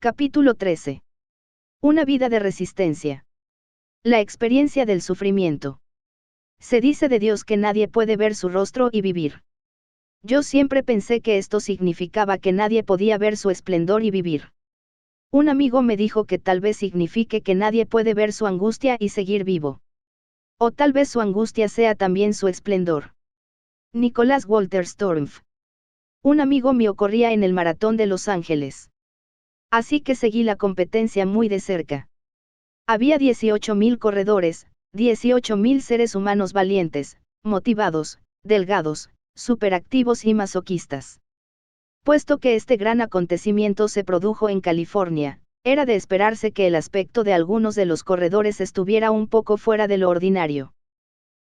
Capítulo 13. Una vida de resistencia. La experiencia del sufrimiento. Se dice de Dios que nadie puede ver su rostro y vivir. Yo siempre pensé que esto significaba que nadie podía ver su esplendor y vivir. Un amigo me dijo que tal vez signifique que nadie puede ver su angustia y seguir vivo. O tal vez su angustia sea también su esplendor. Nicholas Walter Storms. Un amigo mío corría en el maratón de Los Ángeles. Así que seguí la competencia muy de cerca. Había 18.000 corredores, 18.000 seres humanos valientes, motivados, delgados, superactivos y masoquistas. Puesto que este gran acontecimiento se produjo en California, era de esperarse que el aspecto de algunos de los corredores estuviera un poco fuera de lo ordinario.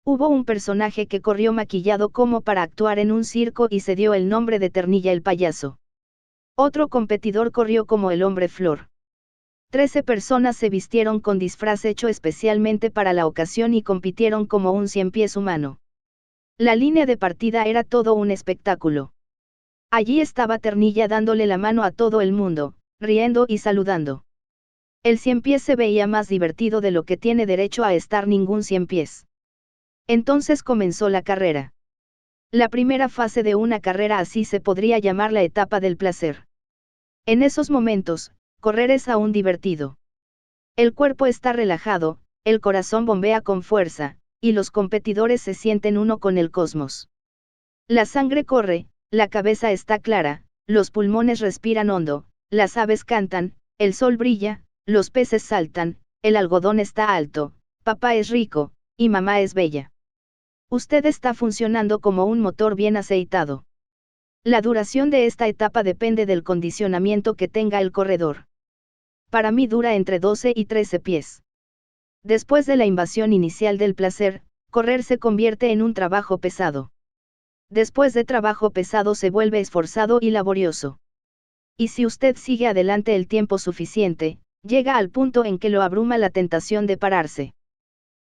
Hubo un personaje que corrió maquillado como para actuar en un circo y se dio el nombre de Ternilla el payaso. Otro competidor corrió como el hombre flor. 13 personas se vistieron con disfraz hecho especialmente para la ocasión y compitieron como un 100 pies humano. La línea de partida era todo un espectáculo. Allí estaba Ternilla dándole la mano a todo el mundo, riendo y saludando. El 100 pies se veía más divertido de lo que tiene derecho a estar ningún 100 pies. Entonces comenzó la carrera. La primera fase de una carrera así se podría llamar la etapa del placer. En esos momentos, correr es aún divertido. El cuerpo está relajado, el corazón bombea con fuerza, y los competidores se sienten uno con el cosmos. La sangre corre, la cabeza está clara, los pulmones respiran hondo, las aves cantan, el sol brilla, los peces saltan, el algodón está alto, papá es rico, y mamá es bella. Usted está funcionando como un motor bien aceitado. La duración de esta etapa depende del condicionamiento que tenga el corredor. Para mí dura entre 12 y 13 pies. Después de la invasión inicial del placer, correr se convierte en un trabajo pesado. Después de trabajo pesado se vuelve esforzado y laborioso. Y si usted sigue adelante el tiempo suficiente, llega al punto en que lo abruma la tentación de pararse.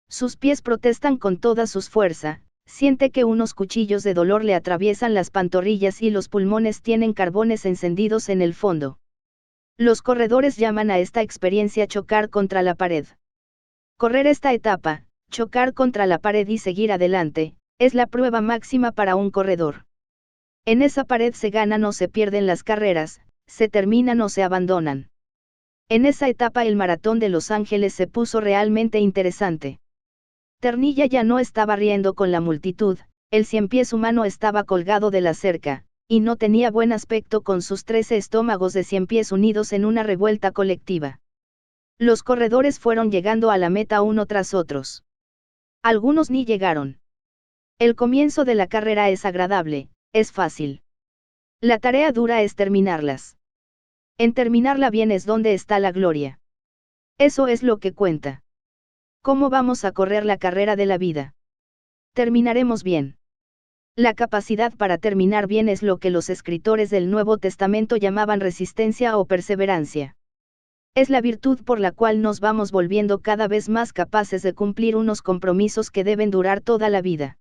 Sus pies protestan con toda su fuerza, siente que unos cuchillos de dolor le atraviesan las pantorrillas y los pulmones tienen carbones encendidos en el fondo. Los corredores llaman a esta experiencia chocar contra la pared. Correr esta etapa, chocar contra la pared y seguir adelante, es la prueba máxima para un corredor. En esa pared se ganan o se pierden las carreras, se terminan o se abandonan. En esa etapa el maratón de Los Ángeles se puso realmente interesante. Ternilla ya no estaba riendo con la multitud, el 100 pies humano estaba colgado de la cerca, y no tenía buen aspecto con sus 13 estómagos de 100 pies unidos en una revuelta colectiva. Los corredores fueron llegando a la meta uno tras otros. Algunos ni llegaron. El comienzo de la carrera es agradable, es fácil. La tarea dura es terminarlas. En terminarla bien es donde está la gloria. Eso es lo que cuenta. ¿Cómo vamos a correr la carrera de la vida? Terminaremos bien. La capacidad para terminar bien es lo que los escritores del Nuevo Testamento llamaban resistencia o perseverancia. Es la virtud por la cual nos vamos volviendo cada vez más capaces de cumplir unos compromisos que deben durar toda la vida.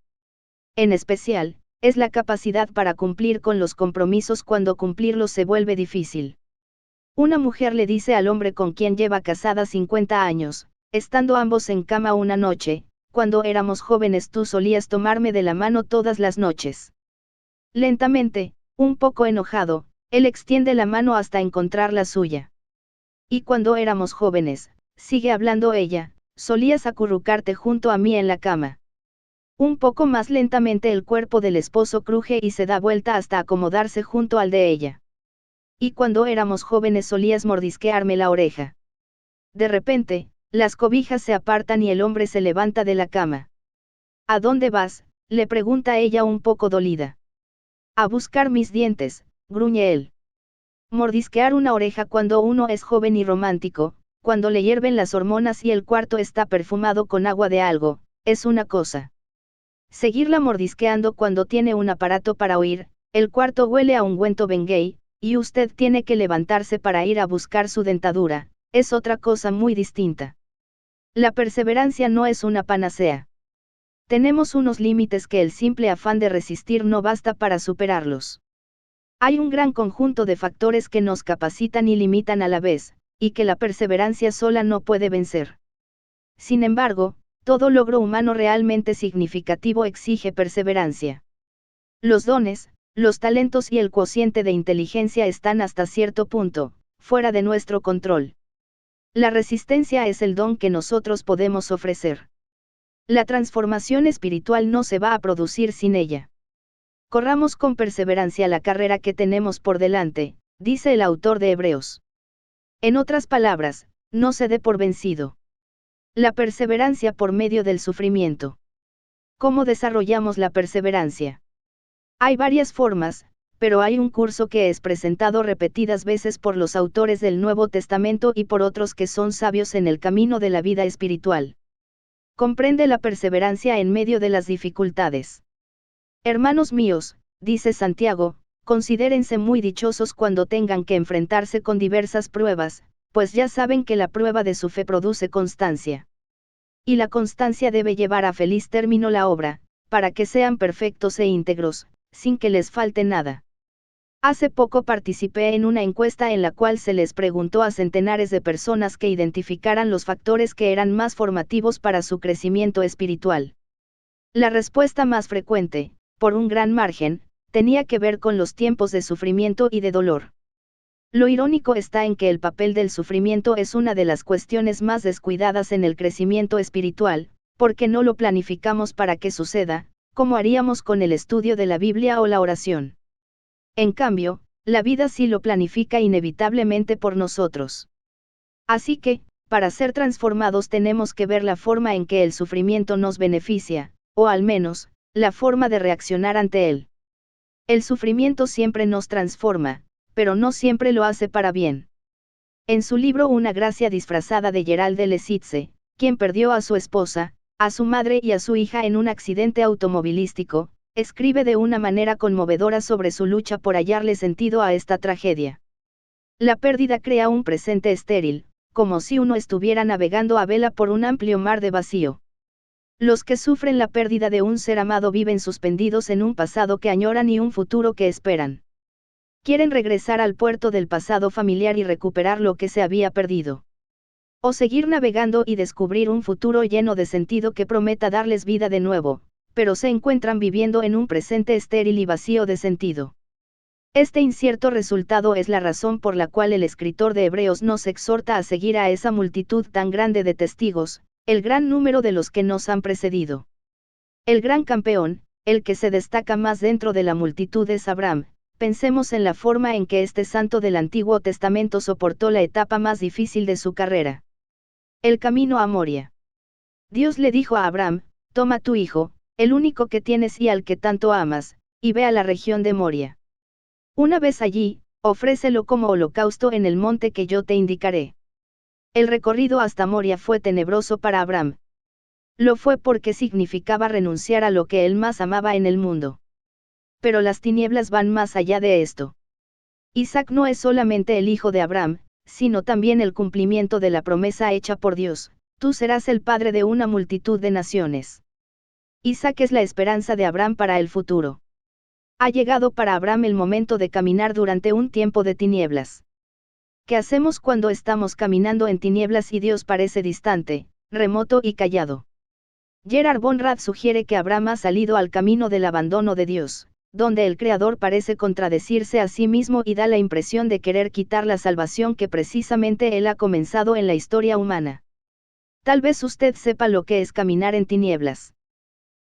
En especial, es la capacidad para cumplir con los compromisos cuando cumplirlos se vuelve difícil. Una mujer le dice al hombre con quien lleva casada 50 años, estando ambos en cama una noche: cuando éramos jóvenes tú solías tomarme de la mano todas las noches. Lentamente, un poco enojado, él extiende la mano hasta encontrar la suya. Y cuando éramos jóvenes, sigue hablando ella, solías acurrucarte junto a mí en la cama. Un poco más lentamente el cuerpo del esposo cruje y se da vuelta hasta acomodarse junto al de ella. Y cuando éramos jóvenes solías mordisquearme la oreja. De repente, las cobijas se apartan y el hombre se levanta de la cama. ¿A dónde vas?, le pregunta ella un poco dolida. A buscar mis dientes, gruñe él. Mordisquear una oreja cuando uno es joven y romántico, cuando le hierven las hormonas y el cuarto está perfumado con agua de algo, es una cosa. Seguirla mordisqueando cuando tiene un aparato para oír, el cuarto huele a ungüento Bengay, y usted tiene que levantarse para ir a buscar su dentadura, es otra cosa muy distinta. La perseverancia no es una panacea. Tenemos unos límites que el simple afán de resistir no basta para superarlos. Hay un gran conjunto de factores que nos capacitan y limitan a la vez, y que la perseverancia sola no puede vencer. Sin embargo, todo logro humano realmente significativo exige perseverancia. Los dones, los talentos y el cociente de inteligencia están hasta cierto punto, fuera de nuestro control. La resistencia es el don que nosotros podemos ofrecer. La transformación espiritual no se va a producir sin ella. Corramos con perseverancia la carrera que tenemos por delante, dice el autor de Hebreos. En otras palabras, no se dé por vencido. La perseverancia por medio del sufrimiento. ¿Cómo desarrollamos la perseverancia? Hay varias formas, pero hay un curso que es presentado repetidas veces por los autores del Nuevo Testamento y por otros que son sabios en el camino de la vida espiritual. Comprende la perseverancia en medio de las dificultades. Hermanos míos, dice Santiago, considérense muy dichosos cuando tengan que enfrentarse con diversas pruebas, pues ya saben que la prueba de su fe produce constancia. Y la constancia debe llevar a feliz término la obra, para que sean perfectos e íntegros, sin que les falte nada. Hace poco participé en una encuesta en la cual se les preguntó a centenares de personas que identificaran los factores que eran más formativos para su crecimiento espiritual. La respuesta más frecuente, por un gran margen, tenía que ver con los tiempos de sufrimiento y de dolor. Lo irónico está en que el papel del sufrimiento es una de las cuestiones más descuidadas en el crecimiento espiritual, porque no lo planificamos para que suceda, como haríamos con el estudio de la Biblia o la oración. En cambio, la vida sí lo planifica inevitablemente por nosotros. Así que, para ser transformados tenemos que ver la forma en que el sufrimiento nos beneficia, o al menos, la forma de reaccionar ante él. El sufrimiento siempre nos transforma, pero no siempre lo hace para bien. En su libro Una gracia disfrazada de Gerald de Lesitze, quien perdió a su esposa, a su madre y a su hija en un accidente automovilístico, escribe de una manera conmovedora sobre su lucha por hallarle sentido a esta tragedia. La pérdida crea un presente estéril, como si uno estuviera navegando a vela por un amplio mar de vacío. Los que sufren la pérdida de un ser amado viven suspendidos en un pasado que añoran y un futuro que esperan. Quieren regresar al puerto del pasado familiar y recuperar lo que se había perdido. O seguir navegando y descubrir un futuro lleno de sentido que prometa darles vida de nuevo, pero se encuentran viviendo en un presente estéril y vacío de sentido. Este incierto resultado es la razón por la cual el escritor de Hebreos nos exhorta a seguir a esa multitud tan grande de testigos, el gran número de los que nos han precedido. El gran campeón, el que se destaca más dentro de la multitud es Abraham. Pensemos en la forma en que este santo del Antiguo Testamento soportó la etapa más difícil de su carrera. El camino a Moria. Dios le dijo a Abraham, toma tu hijo, el único que tienes y al que tanto amas, y ve a la región de Moria. Una vez allí, ofrécelo como holocausto en el monte que yo te indicaré. El recorrido hasta Moria fue tenebroso para Abraham. Lo fue porque significaba renunciar a lo que él más amaba en el mundo. Pero las tinieblas van más allá de esto. Isaac no es solamente el hijo de Abraham, sino también el cumplimiento de la promesa hecha por Dios, tú serás el padre de una multitud de naciones. Isaac es la esperanza de Abraham para el futuro. Ha llegado para Abraham el momento de caminar durante un tiempo de tinieblas. ¿Qué hacemos cuando estamos caminando en tinieblas y Dios parece distante, remoto y callado? Gerhard von Rad sugiere que Abraham ha salido al camino del abandono de Dios, donde el Creador parece contradecirse a sí mismo y da la impresión de querer quitar la salvación que precisamente Él ha comenzado en la historia humana. Tal vez usted sepa lo que es caminar en tinieblas.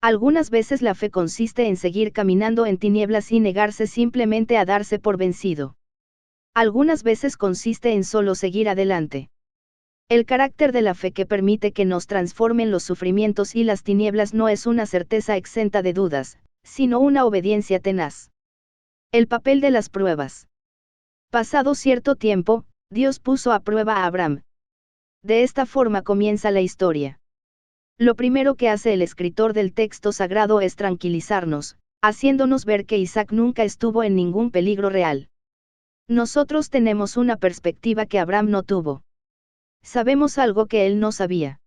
Algunas veces la fe consiste en seguir caminando en tinieblas y negarse simplemente a darse por vencido. Algunas veces consiste en solo seguir adelante. El carácter de la fe que permite que nos transformen los sufrimientos y las tinieblas no es una certeza exenta de dudas, sino una obediencia tenaz. El papel de las pruebas. Pasado cierto tiempo, Dios puso a prueba a Abraham. De esta forma comienza la historia. Lo primero que hace el escritor del texto sagrado es tranquilizarnos, haciéndonos ver que Isaac nunca estuvo en ningún peligro real. Nosotros tenemos una perspectiva que Abraham no tuvo. Sabemos algo que él no sabía.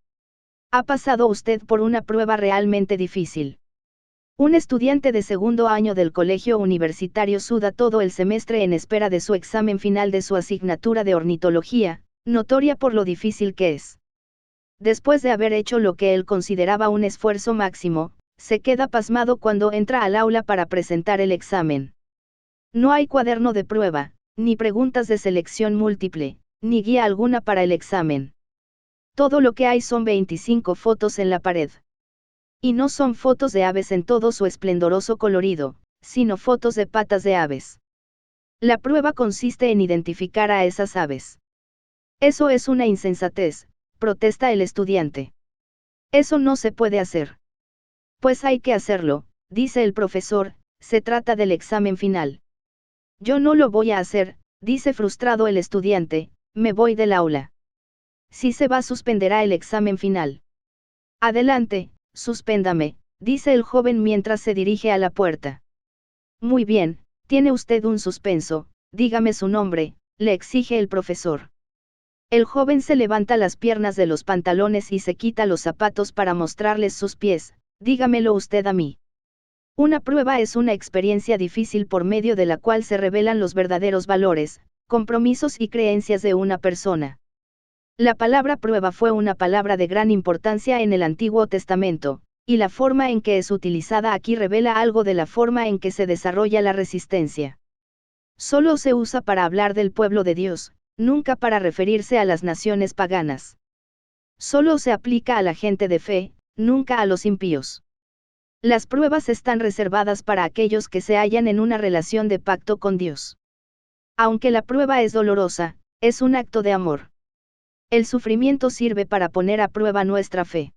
¿Ha pasado usted por una prueba realmente difícil? Un estudiante de segundo año del colegio universitario suda todo el semestre en espera de su examen final de su asignatura de ornitología, notoria por lo difícil que es. Después de haber hecho lo que él consideraba un esfuerzo máximo, se queda pasmado cuando entra al aula para presentar el examen. No hay cuaderno de prueba, ni preguntas de selección múltiple, ni guía alguna para el examen. Todo lo que hay son 25 fotos en la pared. Y no son fotos de aves en todo su esplendoroso colorido, sino fotos de patas de aves. La prueba consiste en identificar a esas aves. Eso es una insensatez, protesta el estudiante. Eso no se puede hacer. Pues hay que hacerlo, dice el profesor, se trata del examen final. Yo no lo voy a hacer, dice frustrado el estudiante, me voy del aula. Si se va suspenderá el examen final. Adelante, suspéndame, dice el joven mientras se dirige a la puerta. Muy bien, tiene usted un suspenso, dígame su nombre, le exige el profesor. El joven se levanta las piernas de los pantalones y se quita los zapatos para mostrarles sus pies, dígamelo usted a mí. Una prueba es una experiencia difícil por medio de la cual se revelan los verdaderos valores, compromisos y creencias de una persona. La palabra prueba fue una palabra de gran importancia en el Antiguo Testamento, y la forma en que es utilizada aquí revela algo de la forma en que se desarrolla la resistencia. Solo se usa para hablar del pueblo de Dios, nunca para referirse a las naciones paganas. Solo se aplica a la gente de fe, nunca a los impíos. Las pruebas están reservadas para aquellos que se hallan en una relación de pacto con Dios. Aunque la prueba es dolorosa, es un acto de amor. El sufrimiento sirve para poner a prueba nuestra fe.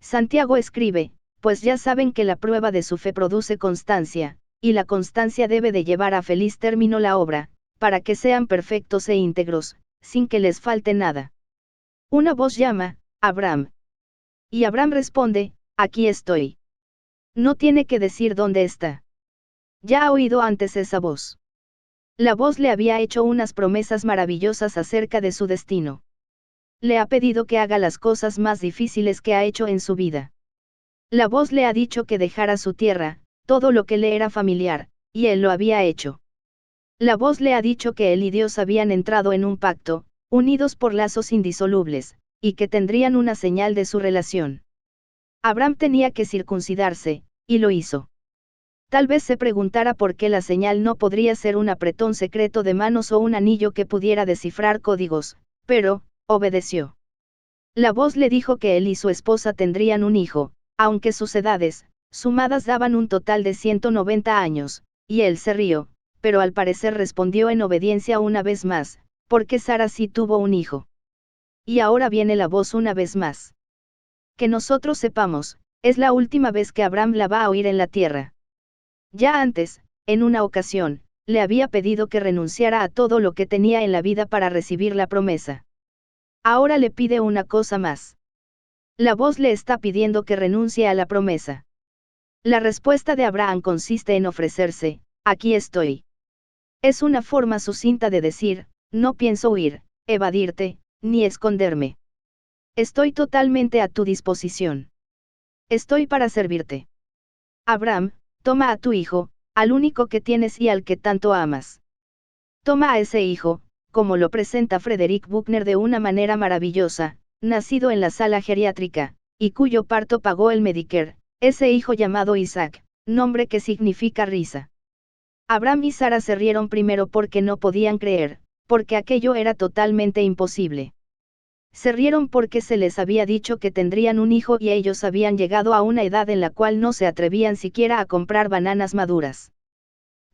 Santiago escribe, pues ya saben que la prueba de su fe produce constancia, y la constancia debe de llevar a feliz término la obra, para que sean perfectos e íntegros, sin que les falte nada. Una voz llama, Abraham. Y Abraham responde, aquí estoy. No tiene que decir dónde está. Ya ha oído antes esa voz. La voz le había hecho unas promesas maravillosas acerca de su destino. Le ha pedido que haga las cosas más difíciles que ha hecho en su vida. La voz le ha dicho que dejara su tierra, todo lo que le era familiar, y él lo había hecho. La voz le ha dicho que él y Dios habían entrado en un pacto, unidos por lazos indisolubles, y que tendrían una señal de su relación. Abraham tenía que circuncidarse, y lo hizo. Tal vez se preguntara por qué la señal no podría ser un apretón secreto de manos o un anillo que pudiera descifrar códigos, pero, obedeció. La voz le dijo que él y su esposa tendrían un hijo, aunque sus edades, sumadas daban un total de 190 años, y él se rió, pero al parecer respondió en obediencia una vez más, porque Sara sí tuvo un hijo. Y ahora viene la voz una vez más. Que nosotros sepamos, es la última vez que Abraham la va a oír en la tierra. Ya antes, en una ocasión, le había pedido que renunciara a todo lo que tenía en la vida para recibir la promesa. Ahora le pide una cosa más. La voz le está pidiendo que renuncie a la promesa. La respuesta de Abraham consiste en ofrecerse, aquí estoy. Es una forma sucinta de decir, no pienso huir, evadirte, ni esconderme. Estoy totalmente a tu disposición. Estoy para servirte. Abraham, toma a tu hijo, al único que tienes y al que tanto amas. Toma a ese hijo, como lo presenta Frederick Buechner de una manera maravillosa, nacido en la sala geriátrica, y cuyo parto pagó el Medicare, ese hijo llamado Isaac, nombre que significa risa. Abraham y Sara se rieron primero porque no podían creer, porque aquello era totalmente imposible. Se rieron porque se les había dicho que tendrían un hijo y ellos habían llegado a una edad en la cual no se atrevían siquiera a comprar bananas maduras.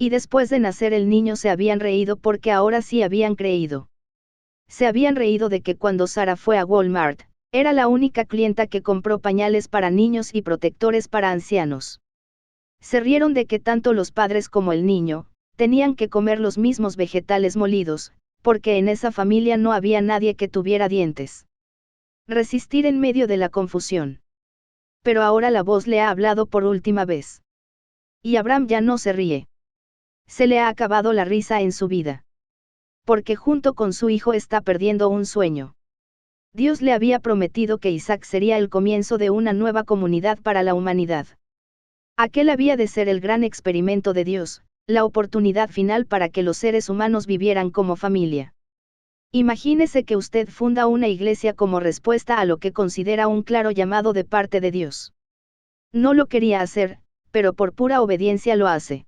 Y después de nacer el niño se habían reído porque ahora sí habían creído. Se habían reído de que cuando Sara fue a Walmart, era la única clienta que compró pañales para niños y protectores para ancianos. Se rieron de que tanto los padres como el niño, tenían que comer los mismos vegetales molidos, porque en esa familia no había nadie que tuviera dientes. Resistir en medio de la confusión. Pero ahora la voz le ha hablado por última vez. Y Abraham ya no se ríe. Se le ha acabado la risa en su vida. Porque junto con su hijo está perdiendo un sueño. Dios le había prometido que Isaac sería el comienzo de una nueva comunidad para la humanidad. Aquel había de ser el gran experimento de Dios, la oportunidad final para que los seres humanos vivieran como familia. Imagínese que usted funda una iglesia como respuesta a lo que considera un claro llamado de parte de Dios. No lo quería hacer, pero por pura obediencia lo hace.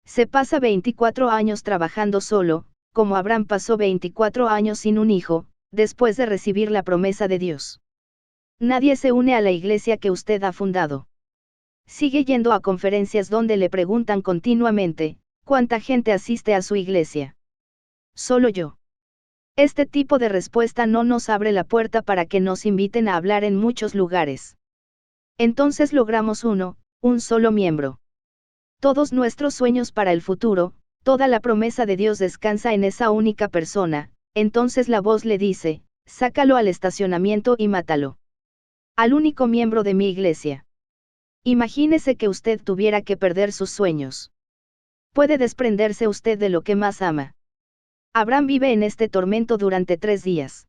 Se pasa 24 años trabajando solo, como Abraham pasó 24 años sin un hijo, después de recibir la promesa de Dios. Nadie se une a la iglesia que usted ha fundado. Sigue yendo a conferencias donde le preguntan continuamente, ¿cuánta gente asiste a su iglesia? Solo yo. Este tipo de respuesta no nos abre la puerta para que nos inviten a hablar en muchos lugares. Entonces logramos un solo miembro. Todos nuestros sueños para el futuro, toda la promesa de Dios descansa en esa única persona. Entonces la voz le dice, sácalo al estacionamiento y mátalo. Al único miembro de mi iglesia. Imagínese que usted tuviera que perder sus sueños. Puede desprenderse usted de lo que más ama. Abraham vive en este tormento durante 3 días.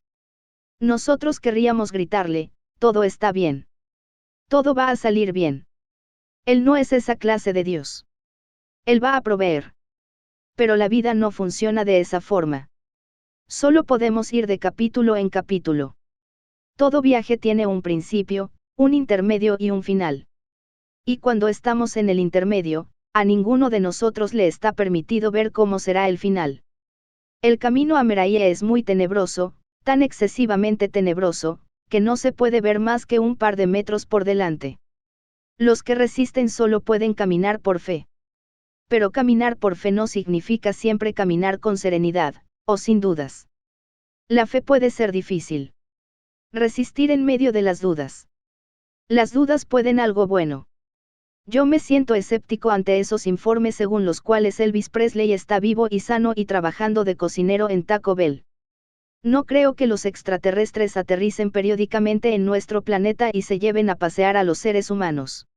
Nosotros querríamos gritarle, todo está bien. Todo va a salir bien. Él no es esa clase de Dios. Él va a proveer. Pero la vida no funciona de esa forma. Solo podemos ir de capítulo en capítulo. Todo viaje tiene un principio, un intermedio y un final. Y cuando estamos en el intermedio, a ninguno de nosotros le está permitido ver cómo será el final. El camino a Meraía es muy tenebroso, tan excesivamente tenebroso, que no se puede ver más que un par de metros por delante. Los que resisten solo pueden caminar por fe. Pero caminar por fe no significa siempre caminar con serenidad, o sin dudas. La fe puede ser difícil. Resistir en medio de las dudas. Las dudas pueden algo bueno. Yo me siento escéptico ante esos informes según los cuales Elvis Presley está vivo y sano y trabajando de cocinero en Taco Bell. No creo que los extraterrestres aterricen periódicamente en nuestro planeta y se lleven a pasear a los seres humanos.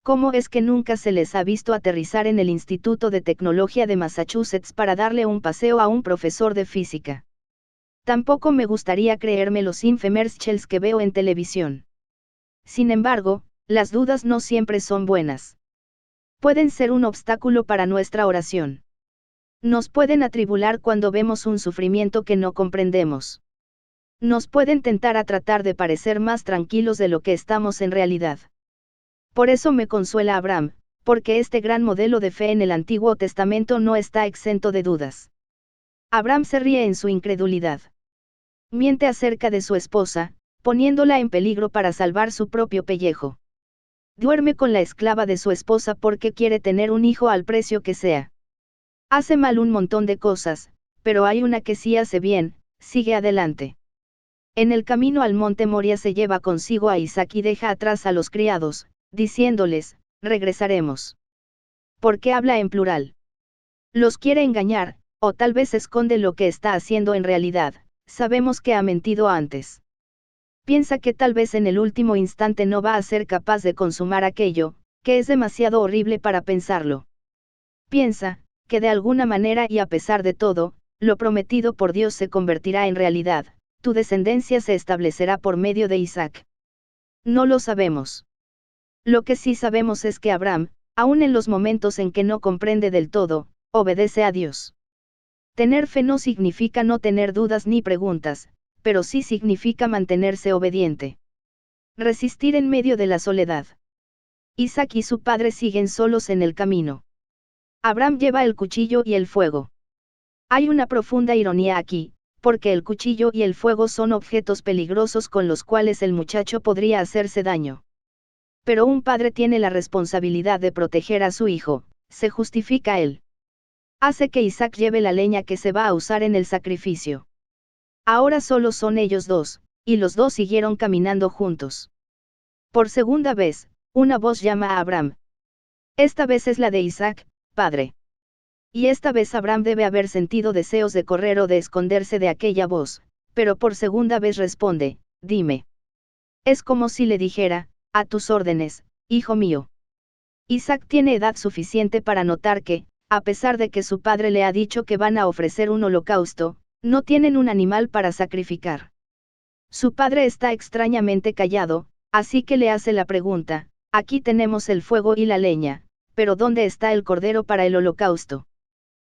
¿Cómo es que nunca se les ha visto aterrizar en el Instituto de Tecnología de Massachusetts para darle un paseo a un profesor de física? Tampoco me gustaría creerme los infomercials que veo en televisión. Sin embargo, las dudas no siempre son buenas. Pueden ser un obstáculo para nuestra oración. Nos pueden atribular cuando vemos un sufrimiento que no comprendemos. Nos pueden tentar a tratar de parecer más tranquilos de lo que estamos en realidad. Por eso me consuela Abraham, porque este gran modelo de fe en el Antiguo Testamento no está exento de dudas. Abraham se ríe en su incredulidad. Miente acerca de su esposa, poniéndola en peligro para salvar su propio pellejo. Duerme con la esclava de su esposa porque quiere tener un hijo al precio que sea. Hace mal un montón de cosas, pero hay una que sí hace bien, sigue adelante. En el camino al monte Moria se lleva consigo a Isaac y deja atrás a los criados, diciéndoles, regresaremos. ¿Por qué habla en plural? Los quiere engañar, o tal vez esconde lo que está haciendo en realidad, sabemos que ha mentido antes. Piensa que tal vez en el último instante no va a ser capaz de consumar aquello, que es demasiado horrible para pensarlo. Piensa, que de alguna manera y a pesar de todo, lo prometido por Dios se convertirá en realidad, tu descendencia se establecerá por medio de Isaac. No lo sabemos. Lo que sí sabemos es que Abraham, aun en los momentos en que no comprende del todo, obedece a Dios. Tener fe no significa no tener dudas ni preguntas, pero sí significa mantenerse obediente. Resistir en medio de la soledad. Isaac y su padre siguen solos en el camino. Abraham lleva el cuchillo y el fuego. Hay una profunda ironía aquí, porque el cuchillo y el fuego son objetos peligrosos con los cuales el muchacho podría hacerse daño. Pero un padre tiene la responsabilidad de proteger a su hijo, se justifica él. Hace que Isaac lleve la leña que se va a usar en el sacrificio. Ahora solo son ellos dos, y los dos siguieron caminando juntos. Por segunda vez, una voz llama a Abraham. Esta vez es la de Isaac, padre. Y esta vez Abraham debe haber sentido deseos de correr o de esconderse de aquella voz, pero por segunda vez responde, dime. Es como si le dijera, a tus órdenes, hijo mío. Isaac tiene edad suficiente para notar que, a pesar de que su padre le ha dicho que van a ofrecer un holocausto, no tienen un animal para sacrificar. Su padre está extrañamente callado, así que le hace la pregunta, aquí tenemos el fuego y la leña, pero ¿dónde está el cordero para el holocausto?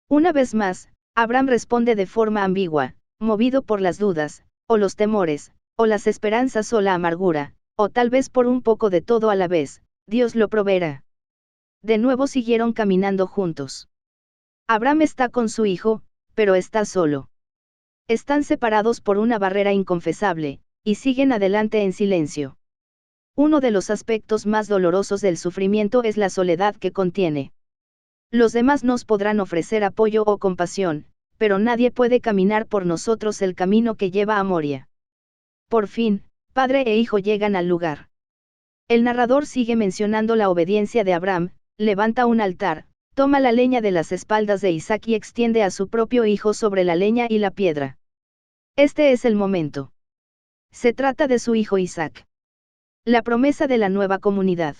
Una vez más, Abraham responde de forma ambigua, movido por las dudas, o los temores, o las esperanzas o la amargura, o tal vez por un poco de todo a la vez, Dios lo proveerá. De nuevo siguieron caminando juntos. Abraham está con su hijo, pero está solo. Están separados por una barrera inconfesable, y siguen adelante en silencio. Uno de los aspectos más dolorosos del sufrimiento es la soledad que contiene. Los demás nos podrán ofrecer apoyo o compasión, pero nadie puede caminar por nosotros el camino que lleva a Moria. Por fin, padre e hijo llegan al lugar. El narrador sigue mencionando la obediencia de Abraham, levanta un altar, toma la leña de las espaldas de Isaac y extiende a su propio hijo sobre la leña y la piedra. Este es el momento. Se trata de su hijo Isaac. La promesa de la nueva comunidad.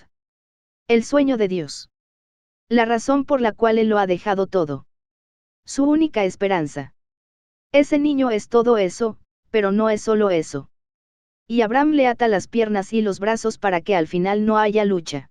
El sueño de Dios. La razón por la cual Él lo ha dejado todo. Su única esperanza. Ese niño es todo eso, pero no es solo eso. Y Abraham le ata las piernas y los brazos para que al final no haya lucha.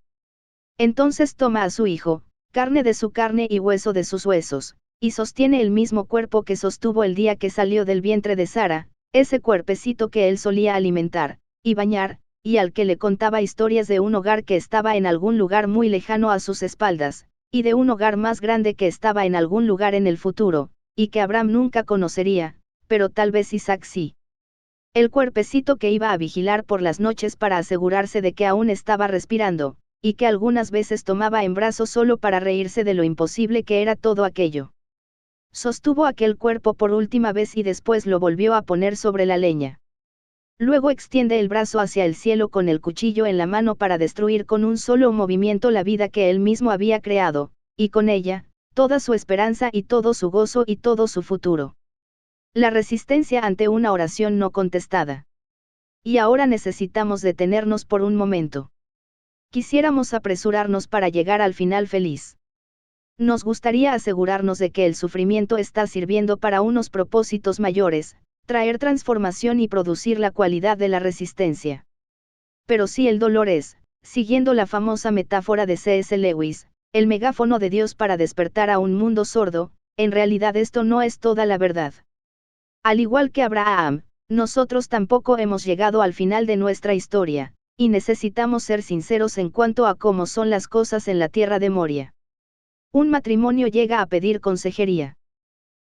Entonces toma a su hijo, carne de su carne y hueso de sus huesos, y sostiene el mismo cuerpo que sostuvo el día que salió del vientre de Sara, ese cuerpecito que él solía alimentar, y bañar, y al que le contaba historias de un hogar que estaba en algún lugar muy lejano a sus espaldas, y de un hogar más grande que estaba en algún lugar en el futuro, y que Abraham nunca conocería, pero tal vez Isaac sí. El cuerpecito que iba a vigilar por las noches para asegurarse de que aún estaba respirando, y que algunas veces tomaba en brazos solo para reírse de lo imposible que era todo aquello. Sostuvo aquel cuerpo por última vez y después lo volvió a poner sobre la leña. Luego extiende el brazo hacia el cielo con el cuchillo en la mano para destruir con un solo movimiento la vida que él mismo había creado, y con ella, toda su esperanza y todo su gozo y todo su futuro. La resistencia ante una oración no contestada. Y ahora necesitamos detenernos por un momento. Quisiéramos apresurarnos para llegar al final feliz. Nos gustaría asegurarnos de que el sufrimiento está sirviendo para unos propósitos mayores, traer transformación y producir la cualidad de la resistencia. Pero si el dolor es, siguiendo la famosa metáfora de C.S. Lewis, el megáfono de Dios para despertar a un mundo sordo, en realidad esto no es toda la verdad. Al igual que Abraham, nosotros tampoco hemos llegado al final de nuestra historia, y necesitamos ser sinceros en cuanto a cómo son las cosas en la tierra de Moria. Un matrimonio llega a pedir consejería.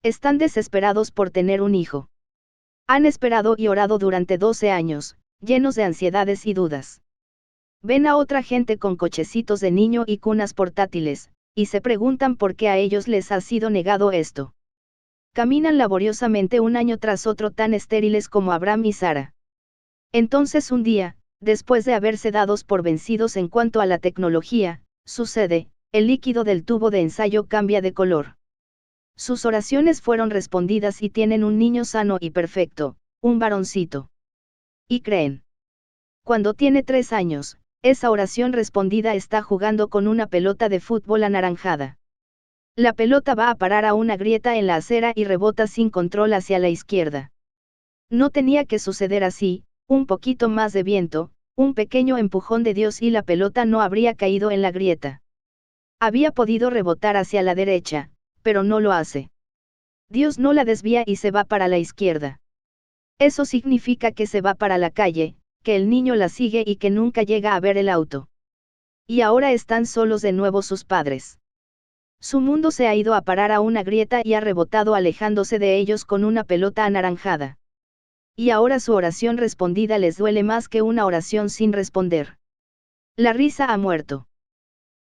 Están desesperados por tener un hijo. Han esperado y orado durante 12 años, llenos de ansiedades y dudas. Ven a otra gente con cochecitos de niño y cunas portátiles, y se preguntan por qué a ellos les ha sido negado esto. Caminan laboriosamente un año tras otro tan estériles como Abraham y Sara. Entonces un día, después de haberse dados por vencidos en cuanto a la tecnología, sucede, el líquido del tubo de ensayo cambia de color. Sus oraciones fueron respondidas y tienen un niño sano y perfecto, un varoncito. Y creen. Cuando tiene 3 años, esa oración respondida está jugando con una pelota de fútbol anaranjada. La pelota va a parar a una grieta en la acera y rebota sin control hacia la izquierda. No tenía que suceder así, un poquito más de viento, un pequeño empujón de Dios y la pelota no habría caído en la grieta. Había podido rebotar hacia la derecha, pero no lo hace. Dios no la desvía y se va para la izquierda. Eso significa que se va para la calle, que el niño la sigue y que nunca llega a ver el auto. Y ahora están solos de nuevo sus padres. Su mundo se ha ido a parar a una grieta y ha rebotado alejándose de ellos con una pelota anaranjada. Y ahora su oración respondida les duele más que una oración sin responder. La risa ha muerto.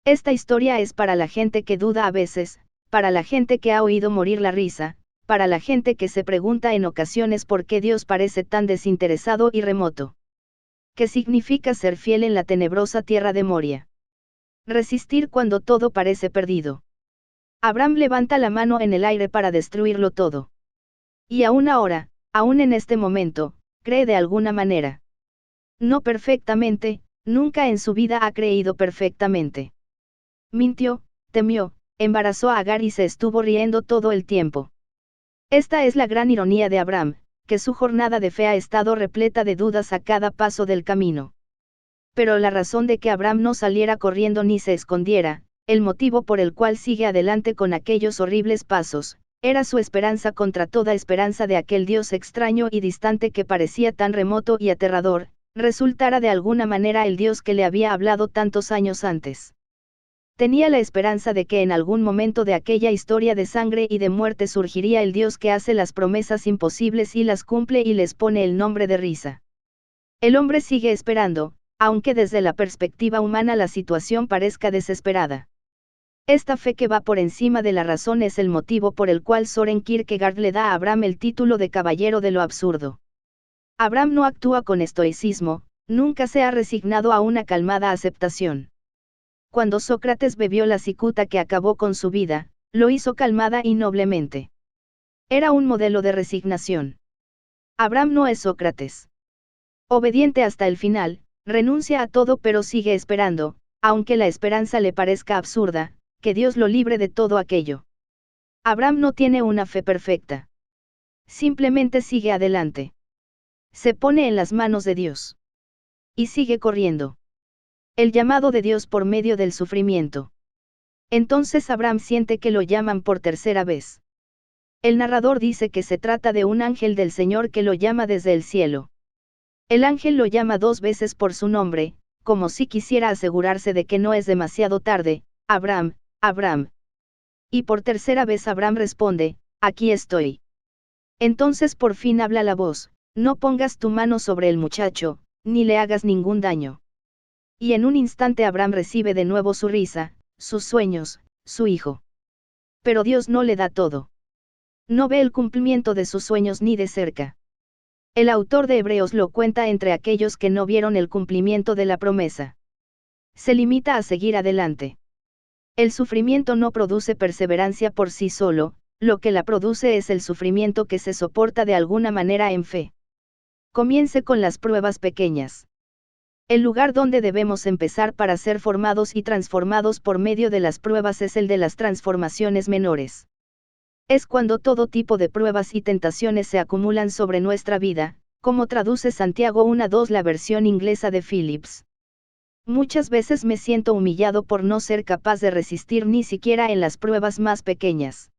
Esta historia es para la gente que duda a veces, para la gente que ha oído morir la risa, para la gente que se pregunta en ocasiones por qué Dios parece tan desinteresado y remoto. ¿Qué significa ser fiel en la tenebrosa tierra de Moria? Resistir cuando todo parece perdido. Abraham levanta la mano en el aire para destruirlo todo. Y aún ahora, aún en este momento, cree de alguna manera. No perfectamente, nunca en su vida ha creído perfectamente. Mintió, temió, embarazó a Agar y se estuvo riendo todo el tiempo. Esta es la gran ironía de Abraham, que su jornada de fe ha estado repleta de dudas a cada paso del camino. Pero la razón de que Abraham no saliera corriendo ni se escondiera, el motivo por el cual sigue adelante con aquellos horribles pasos, era su esperanza contra toda esperanza de aquel Dios extraño y distante que parecía tan remoto y aterrador, resultara de alguna manera el Dios que le había hablado tantos años antes. Tenía la esperanza de que en algún momento de aquella historia de sangre y de muerte surgiría el Dios que hace las promesas imposibles y las cumple y les pone el nombre de risa. El hombre sigue esperando, aunque desde la perspectiva humana la situación parezca desesperada. Esta fe que va por encima de la razón es el motivo por el cual Søren Kierkegaard le da a Abraham el título de caballero de lo absurdo. Abraham no actúa con estoicismo, nunca se ha resignado a una calmada aceptación. Cuando Sócrates bebió la cicuta que acabó con su vida, lo hizo calmada y noblemente. Era un modelo de resignación. Abraham no es Sócrates. Obediente hasta el final, renuncia a todo pero sigue esperando, aunque la esperanza le parezca absurda, que Dios lo libre de todo aquello. Abraham no tiene una fe perfecta. Simplemente sigue adelante. Se pone en las manos de Dios. Y sigue corriendo. El llamado de Dios por medio del sufrimiento. Entonces Abraham siente que lo llaman por tercera vez. El narrador dice que se trata de un ángel del Señor que lo llama desde el cielo. El ángel lo llama 2 veces por su nombre, como si quisiera asegurarse de que no es demasiado tarde: Abraham, Abraham. Y por tercera vez Abraham responde: aquí estoy. Entonces por fin habla la voz: no pongas tu mano sobre el muchacho, ni le hagas ningún daño. Y en un instante Abraham recibe de nuevo su risa, sus sueños, su hijo. Pero Dios no le da todo. No ve el cumplimiento de sus sueños ni de cerca. El autor de Hebreos lo cuenta entre aquellos que no vieron el cumplimiento de la promesa. Se limita a seguir adelante. El sufrimiento no produce perseverancia por sí solo, lo que la produce es el sufrimiento que se soporta de alguna manera en fe. Comience con las pruebas pequeñas. El lugar donde debemos empezar para ser formados y transformados por medio de las pruebas es el de las transformaciones menores. Es cuando todo tipo de pruebas y tentaciones se acumulan sobre nuestra vida, como traduce Santiago 1:2 la versión inglesa de Phillips. Muchas veces me siento humillado por no ser capaz de resistir ni siquiera en las pruebas más pequeñas.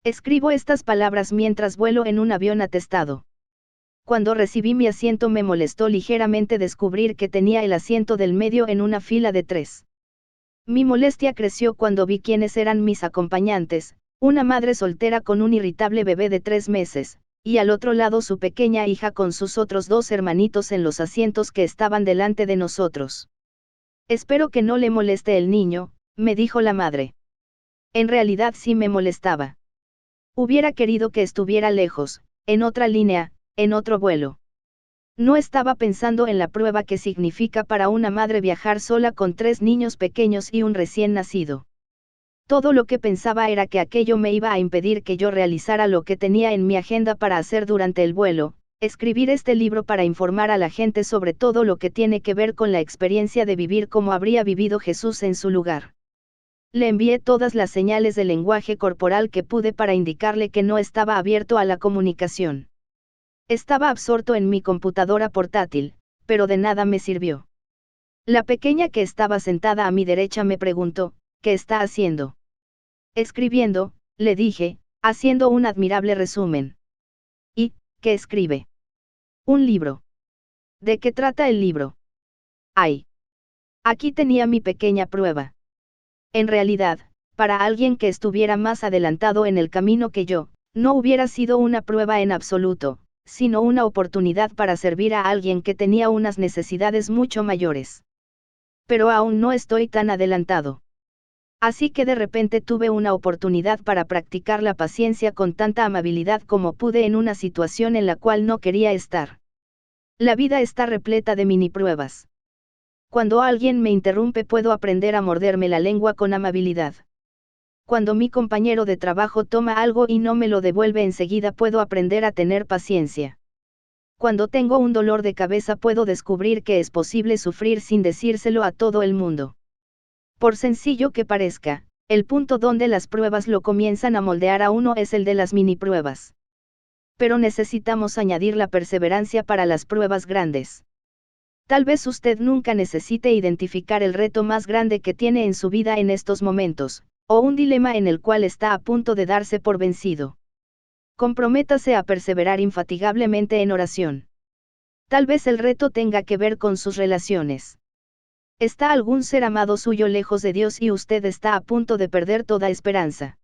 Escribo estas palabras mientras vuelo en un avión atestado. Cuando recibí mi asiento me molestó ligeramente descubrir que tenía el asiento del medio en una fila de 3. Mi molestia creció cuando vi quiénes eran mis acompañantes: una madre soltera con un irritable bebé de 3 meses, y al otro lado su pequeña hija con sus otros 2 hermanitos en los asientos que estaban delante de nosotros. Espero que no le moleste el niño, me dijo la madre. En realidad sí me molestaba. Hubiera querido que estuviera lejos, en otra línea, en otro vuelo. No estaba pensando en la prueba que significa para una madre viajar sola con 3 niños pequeños y un recién nacido. Todo lo que pensaba era que aquello me iba a impedir que yo realizara lo que tenía en mi agenda para hacer durante el vuelo: escribir este libro para informar a la gente sobre todo lo que tiene que ver con la experiencia de vivir como habría vivido Jesús en su lugar. Le envié todas las señales de lenguaje corporal que pude para indicarle que no estaba abierto a la comunicación. Estaba absorto en mi computadora portátil, pero de nada me sirvió. La pequeña que estaba sentada a mi derecha me preguntó: ¿qué está haciendo? Escribiendo, le dije, haciendo un admirable resumen. ¿Y qué escribe? Un libro. ¿De qué trata el libro? Ay. Aquí tenía mi pequeña prueba. En realidad, para alguien que estuviera más adelantado en el camino que yo, no hubiera sido una prueba en absoluto, sino una oportunidad para servir a alguien que tenía unas necesidades mucho mayores. Pero aún no estoy tan adelantado. Así que de repente tuve una oportunidad para practicar la paciencia con tanta amabilidad como pude en una situación en la cual no quería estar. La vida está repleta de mini pruebas. Cuando alguien me interrumpe puedo aprender a morderme la lengua con amabilidad. Cuando mi compañero de trabajo toma algo y no me lo devuelve enseguida puedo aprender a tener paciencia. Cuando tengo un dolor de cabeza puedo descubrir que es posible sufrir sin decírselo a todo el mundo. Por sencillo que parezca, el punto donde las pruebas lo comienzan a moldear a uno es el de las mini pruebas. Pero necesitamos añadir la perseverancia para las pruebas grandes. Tal vez usted nunca necesite identificar el reto más grande que tiene en su vida en estos momentos, o un dilema en el cual está a punto de darse por vencido. Comprométase a perseverar infatigablemente en oración. Tal vez el reto tenga que ver con sus relaciones. ¿Está algún ser amado suyo lejos de Dios y usted está a punto de perder toda esperanza?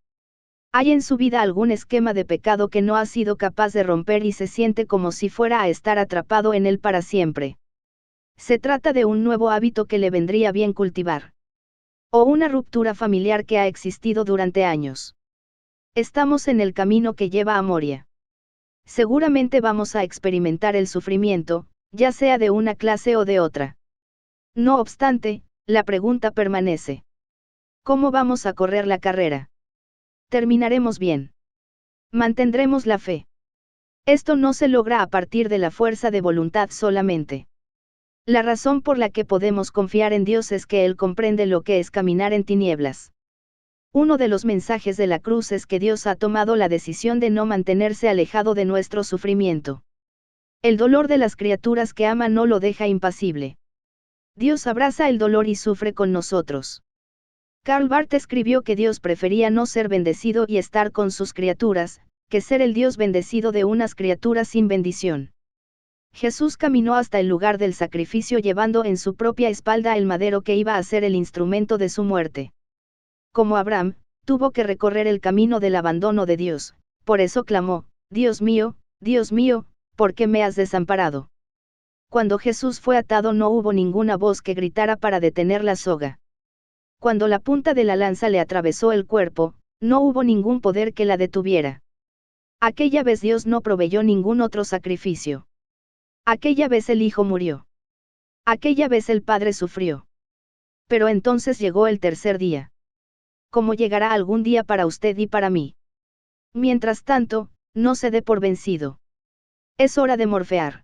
¿Hay en su vida algún esquema de pecado que no ha sido capaz de romper y se siente como si fuera a estar atrapado en él para siempre? Se trata de un nuevo hábito que le vendría bien cultivar. O una ruptura familiar que ha existido durante años. Estamos en el camino que lleva a Moria. Seguramente vamos a experimentar el sufrimiento, ya sea de una clase o de otra. No obstante, la pregunta permanece. ¿Cómo vamos a correr la carrera? Terminaremos bien. Mantendremos la fe. Esto no se logra a partir de la fuerza de voluntad solamente. La razón por la que podemos confiar en Dios es que Él comprende lo que es caminar en tinieblas. Uno de los mensajes de la cruz es que Dios ha tomado la decisión de no mantenerse alejado de nuestro sufrimiento. El dolor de las criaturas que ama no lo deja impasible. Dios abraza el dolor y sufre con nosotros. Karl Barth escribió que Dios prefería no ser bendecido y estar con sus criaturas, que ser el Dios bendecido de unas criaturas sin bendición. Jesús caminó hasta el lugar del sacrificio llevando en su propia espalda el madero que iba a ser el instrumento de su muerte. Como Abraham, tuvo que recorrer el camino del abandono de Dios, por eso clamó, Dios mío, ¿por qué me has desamparado? Cuando Jesús fue atado no hubo ninguna voz que gritara para detener la soga. Cuando la punta de la lanza le atravesó el cuerpo, no hubo ningún poder que la detuviera. Aquella vez Dios no proveyó ningún otro sacrificio. Aquella vez el Hijo murió. Aquella vez el Padre sufrió. Pero entonces llegó el tercer día. Como llegará algún día para usted y para mí. Mientras tanto, no se dé por vencido. Es hora de morfear.